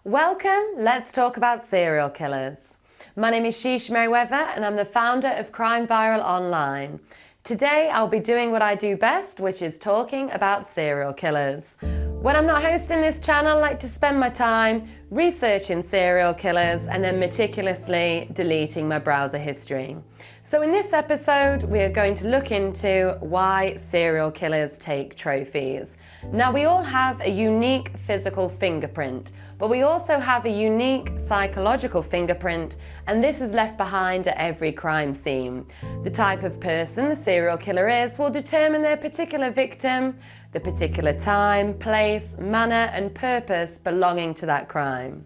Welcome, let's talk about serial killers. My name is Merryweather and I'm the founder of Crime Viral Online. Today I'll be doing what I do best, which is talking about serial killers. When I'm not hosting this channel, I like to spend my time researching serial killers and then meticulously deleting my browser history. So in this episode, we are going to look into why serial killers take trophies. Now, we all have a unique physical fingerprint, but we also have a unique psychological fingerprint, and this is left behind at every crime scene. The type of person the serial killer is will determine their particular victim, the particular time, place, manner, and purpose belonging to that crime.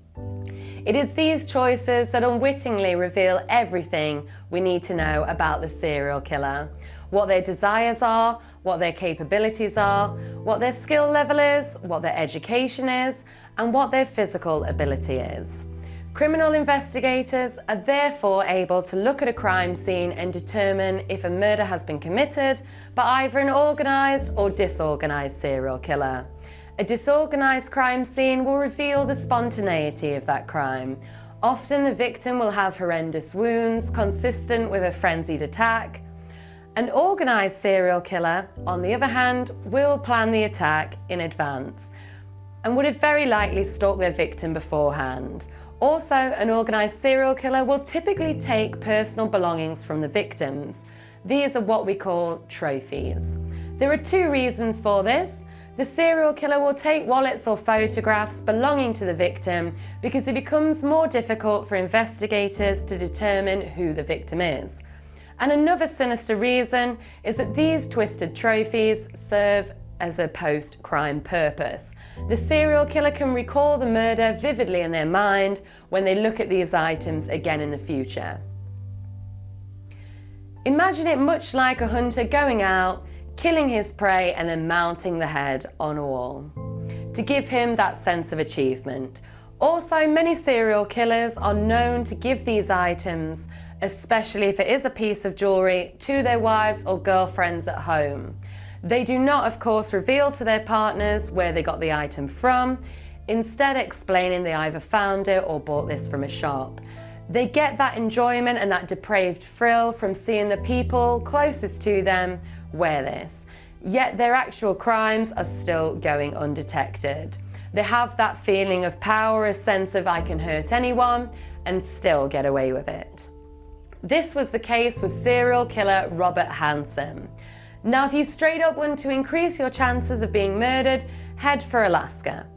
It is these choices that unwittingly reveal everything we need to know about the serial killer. What their desires are, what their capabilities are, what their skill level is, what their education is, and what their physical ability is. Criminal investigators are therefore able to look at a crime scene and determine if a murder has been committed by either an organised or disorganized serial killer. A disorganized crime scene will reveal the spontaneity of that crime. Often the victim will have horrendous wounds consistent with a frenzied attack. An organized serial killer, on the other hand, will plan the attack in advance and would have very likely stalked their victim beforehand. Also, an organized serial killer will typically take personal belongings from the victims. These are what we call trophies. There are two reasons for this. The serial killer will take wallets or photographs belonging to the victim because it becomes more difficult for investigators to determine who the victim is. And another sinister reason is that these twisted trophies serve as a post-crime purpose. The serial killer can recall the murder vividly in their mind when they look at these items again in the future. Imagine it much like a hunter going out, killing his prey and then mounting the head on a wall to give him that sense of achievement. Also, many serial killers are known to give these items, especially if it is a piece of jewellery, to their wives or girlfriends at home. They do not, of course, reveal to their partners where they got the item from, instead explaining they either found it or bought this from a shop. They get that enjoyment and that depraved thrill from seeing the people closest to them wear this. Yet their actual crimes are still going undetected. They have that feeling of power, a sense of I can hurt anyone and still get away with it. This was the case with serial killer Robert Hansen. Now, if you straight up want to increase your chances of being murdered, head for Alaska.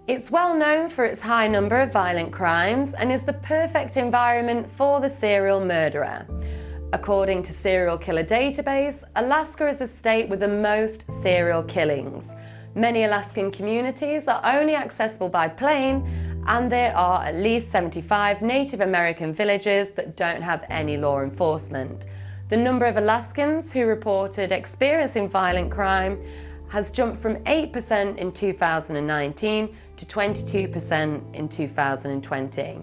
It's well known for its high number of violent crimes and is the perfect environment for the serial murderer. According to Serial Killer Database, Alaska is a state with the most serial killings. Many Alaskan communities are only accessible by plane, and there are at least 75 Native American villages that don't have any law enforcement. The number of Alaskans who reported experiencing violent crime has jumped from 8% in 2019 to 22% in 2020.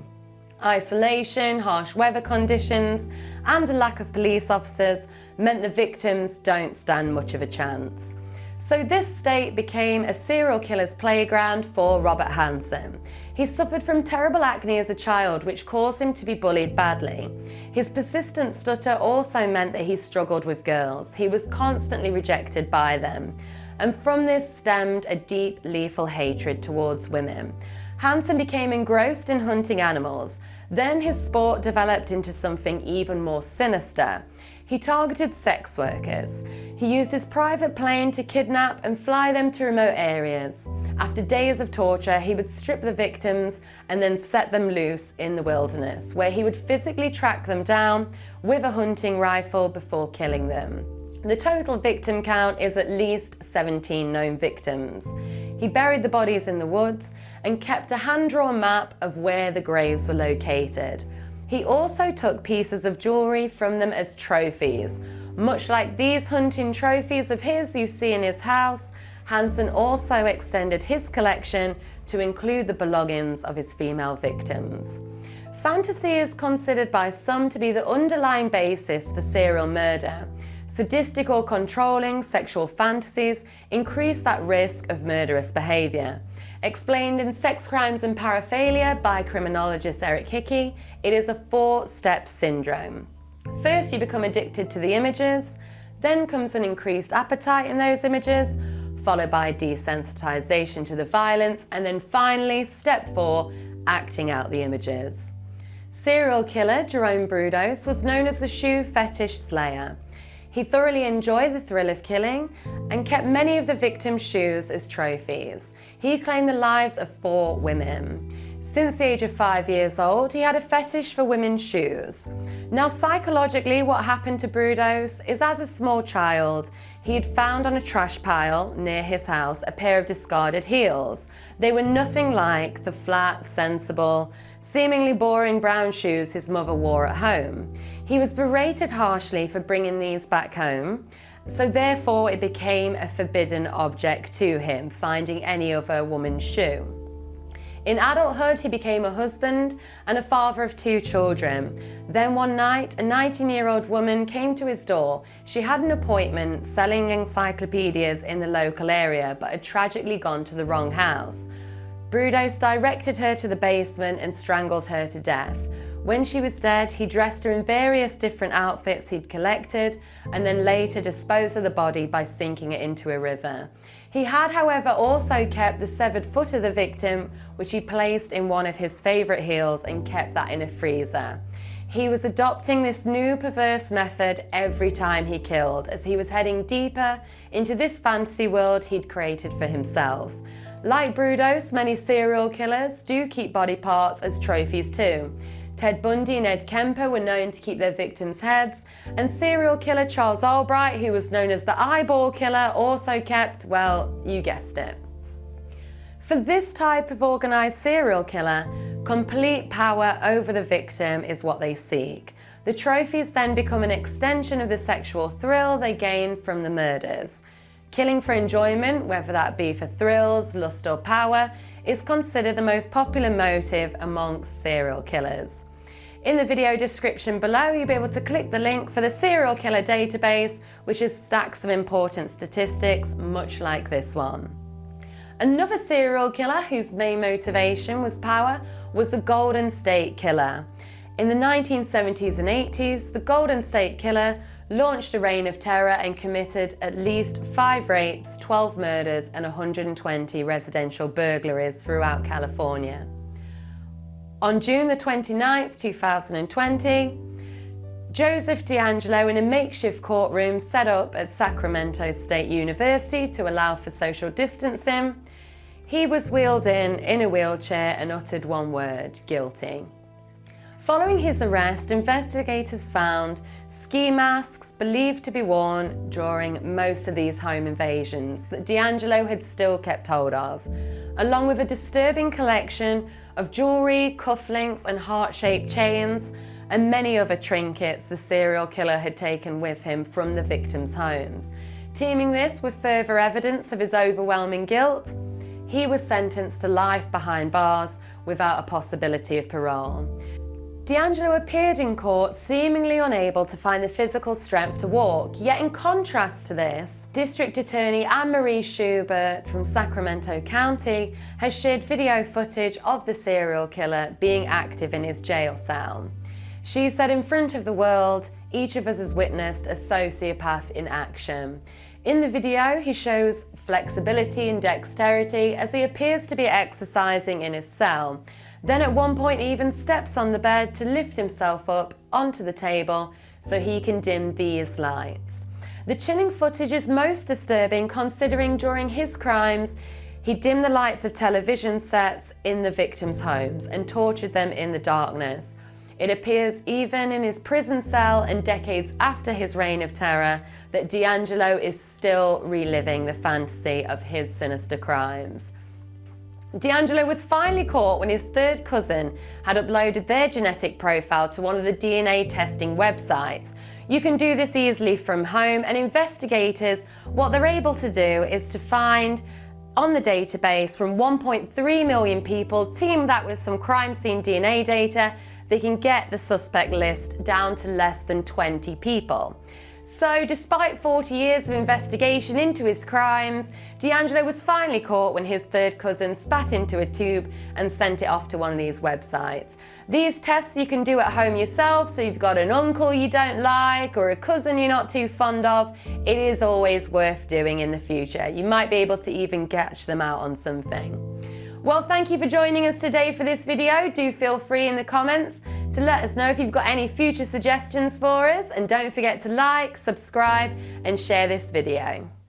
Isolation, harsh weather conditions, and a lack of police officers meant the victims don't stand much of a chance. So this state became a serial killer's playground for Robert Hansen. He suffered from terrible acne as a child, which caused him to be bullied badly. His persistent stutter also meant that he struggled with girls. He was constantly rejected by them. And from this stemmed a deep, lethal hatred towards women. Hansen became engrossed in hunting animals. Then his sport developed into something even more sinister. He targeted sex workers. He used his private plane to kidnap and fly them to remote areas. After days of torture, he would strip the victims and then set them loose in the wilderness, where he would physically track them down with a hunting rifle before killing them. The total victim count is at least 17 known victims. He buried the bodies in the woods and kept a hand-drawn map of where the graves were located. He also took pieces of jewellery from them as trophies. Much like these hunting trophies of his you see in his house, Hansen also extended his collection to include the belongings of his female victims. Fantasy is considered by some to be the underlying basis for serial murder. Sadistic or controlling sexual fantasies increase that risk of murderous behaviour. Explained in Sex Crimes and Paraphilia by criminologist Eric Hickey, it is a 4-step syndrome. First, you become addicted to the images, then comes an increased appetite in those images, followed by desensitization to the violence, and then finally, step 4, acting out the images. Serial killer Jerome Brudos was known as the shoe fetish slayer. He thoroughly enjoyed the thrill of killing and kept many of the victims' shoes as trophies. He claimed the lives of 4 women. Since the age of 5 years old, he had a fetish for women's shoes. Now, psychologically, what happened to Brudos is, as a small child, he had found on a trash pile near his house a pair of discarded heels. They were nothing like the flat, sensible, seemingly boring brown shoes his mother wore at home. He was berated harshly for bringing these back home, so therefore it became a forbidden object to him, finding any other woman's shoe. In adulthood, he became a husband and a father of 2 children. Then one night, a 19-year-old woman came to his door. She had an appointment selling encyclopedias in the local area, but had tragically gone to the wrong house. Brudos directed her to the basement and strangled her to death. When she was dead, he dressed her in various different outfits he'd collected and then later disposed of the body by sinking it into a river. He had, however, also kept the severed foot of the victim, which he placed in one of his favourite heels and kept that in a freezer. He was adopting this new perverse method every time he killed, as he was heading deeper into this fantasy world he'd created for himself. Like Brudos, many serial killers do keep body parts as trophies too. Ted Bundy and Ed Kemper were known to keep their victims' heads, and serial killer Charles Albright, who was known as the eyeball killer, also kept, well, you guessed it. For this type of organised serial killer, complete power over the victim is what they seek. The trophies then become an extension of the sexual thrill they gain from the murders. Killing for enjoyment, whether that be for thrills, lust or power, is considered the most popular motive amongst serial killers. In the video description below, you'll be able to click the link for the serial killer database, which has stacks of important statistics, much like this one. Another serial killer whose main motivation was power was the Golden State Killer. In the 1970s and 80s, the Golden State Killer launched a reign of terror and committed at least 5 rapes, 12 murders, and 120 residential burglaries throughout California. On June the 29th, 2020, Joseph DeAngelo, in a makeshift courtroom set up at Sacramento State University to allow for social distancing, he was wheeled in a wheelchair and uttered one word: guilty. Following his arrest, investigators found ski masks believed to be worn during most of these home invasions that DeAngelo had still kept hold of, along with a disturbing collection of jewellery, cufflinks and heart-shaped chains, and many other trinkets the serial killer had taken with him from the victims' homes. Teaming this with further evidence of his overwhelming guilt, he was sentenced to life behind bars without a possibility of parole. DeAngelo appeared in court seemingly unable to find the physical strength to walk, yet in contrast to this, District Attorney Anne-Marie Schubert from Sacramento County has shared video footage of the serial killer being active in his jail cell. She said, "In front of the world, each of us has witnessed a sociopath in action." In the video, he shows flexibility and dexterity as he appears to be exercising in his cell. Then at one point he even steps on the bed to lift himself up onto the table so he can dim these lights. The chilling footage is most disturbing considering during his crimes, he dimmed the lights of television sets in the victims' homes and tortured them in the darkness. It appears even in his prison cell and decades after his reign of terror that DeAngelo is still reliving the fantasy of his sinister crimes. DeAngelo was finally caught when his third cousin had uploaded their genetic profile to one of the DNA testing websites. You can do this easily from home, and investigators, what they're able to do is to find on the database from 1.3 million people, team that with some crime scene DNA data, they can get the suspect list down to less than 20 people. So, despite 40 years of investigation into his crimes, D'Angelo was finally caught when his third cousin spat into a tube and sent it off to one of these websites. These tests you can do at home yourself, so you've got an uncle you don't like or a cousin you're not too fond of, it is always worth doing in the future. You might be able to even catch them out on something. Well, thank you for joining us today for this video. Do feel free in the comments to let us know if you've got any future suggestions for us, and don't forget to like, subscribe and share this video.